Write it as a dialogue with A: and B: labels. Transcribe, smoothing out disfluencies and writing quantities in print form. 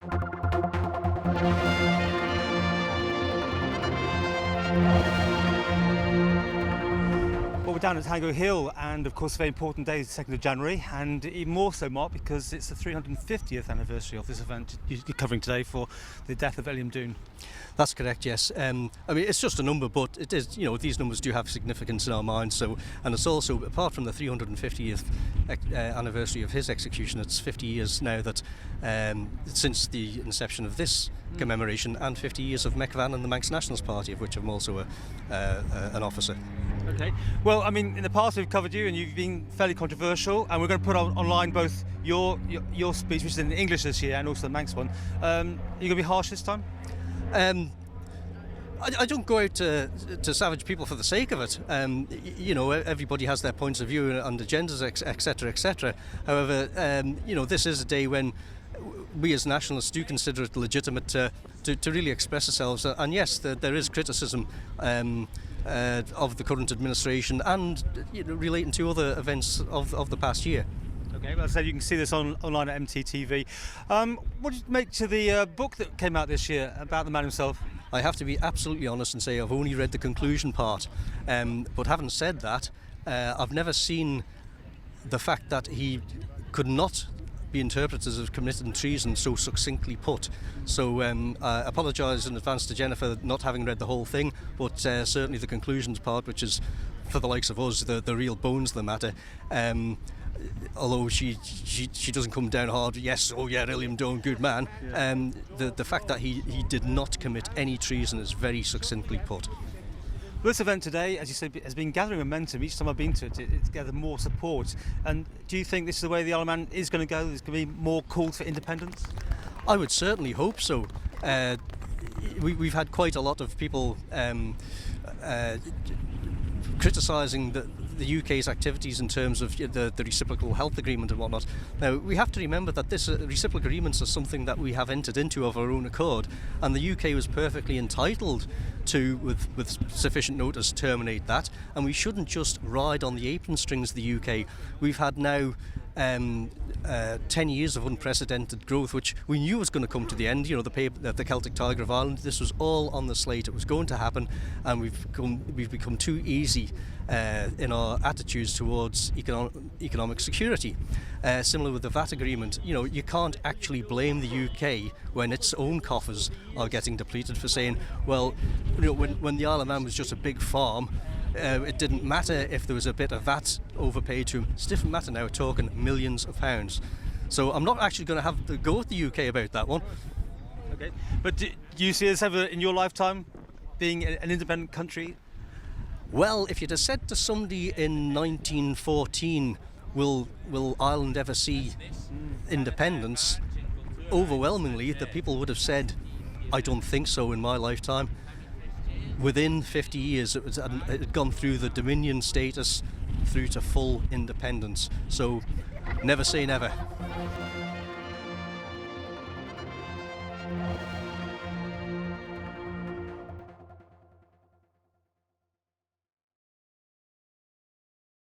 A: Well, we're down at Hango Hill, and of course a very important day is the 2nd of January, and even more so, Mark, because it's the 350th anniversary of this event you're covering today for the death of Illiam Dhone.
B: That's correct, yes. I mean, it's just a number, but it is, these numbers do have significance in our minds. So, and it's also, apart from the 350th anniversary of his execution, it's 50 years now that since the inception of this commemoration, and 50 years of Mecvan and the Manx Nationalist Party, of which I'm also an officer.
A: Okay. Well, I mean, in the past we've covered you, and you've been fairly controversial, and we're going to put online both your speech, which is in English this year, and also the Manx one. Are you going to be harsh this time?
B: I don't go out to savage people for the sake of it. Everybody has their points of view and agendas, etc., etc. However, this is a day when we as nationalists do consider it legitimate to really express ourselves. And yes, there is criticism of the current administration and relating to other events of the past year.
A: Okay, well, as I said, you can see this online at MTTV. What did you make to the book that came out this year about the man himself?
B: I have to be absolutely honest and say I've only read the conclusion part. But having said that, I've never seen the fact that he could not be interpreted as committing treason so succinctly put. So I apologise in advance to Jennifer not having read the whole thing, but certainly the conclusions part, which is for the likes of us the real bones of the matter. Although she doesn't come down hard, yes, oh yeah, Illiam Dhone, good man. Yeah. The fact that he did not commit any treason is very succinctly put.
A: Well, this event today, as you said, has been gathering momentum. Each time I've been to it, it's gathered more support. And do you think this is the way the Isle of Man is going to go? There's going to be more calls for independence?
B: I would certainly hope so. We've had quite a lot of people criticising the UK's activities in terms of the reciprocal health agreement and whatnot. Now, we have to remember that this reciprocal agreements are something that we have entered into of our own accord, and the UK was perfectly entitled to, with sufficient notice, terminate that, and we shouldn't just ride on the apron strings of the UK. We've had now 10 years of unprecedented growth, which we knew was going to come to the end. The Celtic Tiger of Ireland, this was all on the slate. It was going to happen, and we've become too easy in our attitudes towards economic security. Similar with the VAT agreement, you can't actually blame the UK when its own coffers are getting depleted for saying, well, when the Isle of Man was just a big farm, it didn't matter if there was a bit of VAT overpaid to him. It's a different matter now. We're talking millions of pounds. So I'm not actually going to have to go with the UK about that one.
A: Okay, but do you see us ever in your lifetime being an independent country?
B: Well, if you'd have said to somebody in 1914, will Ireland ever see independence? Overwhelmingly, the people would have said, I don't think so in my lifetime. Within 50 years, it had gone through the Dominion status through to full independence. So, never say never.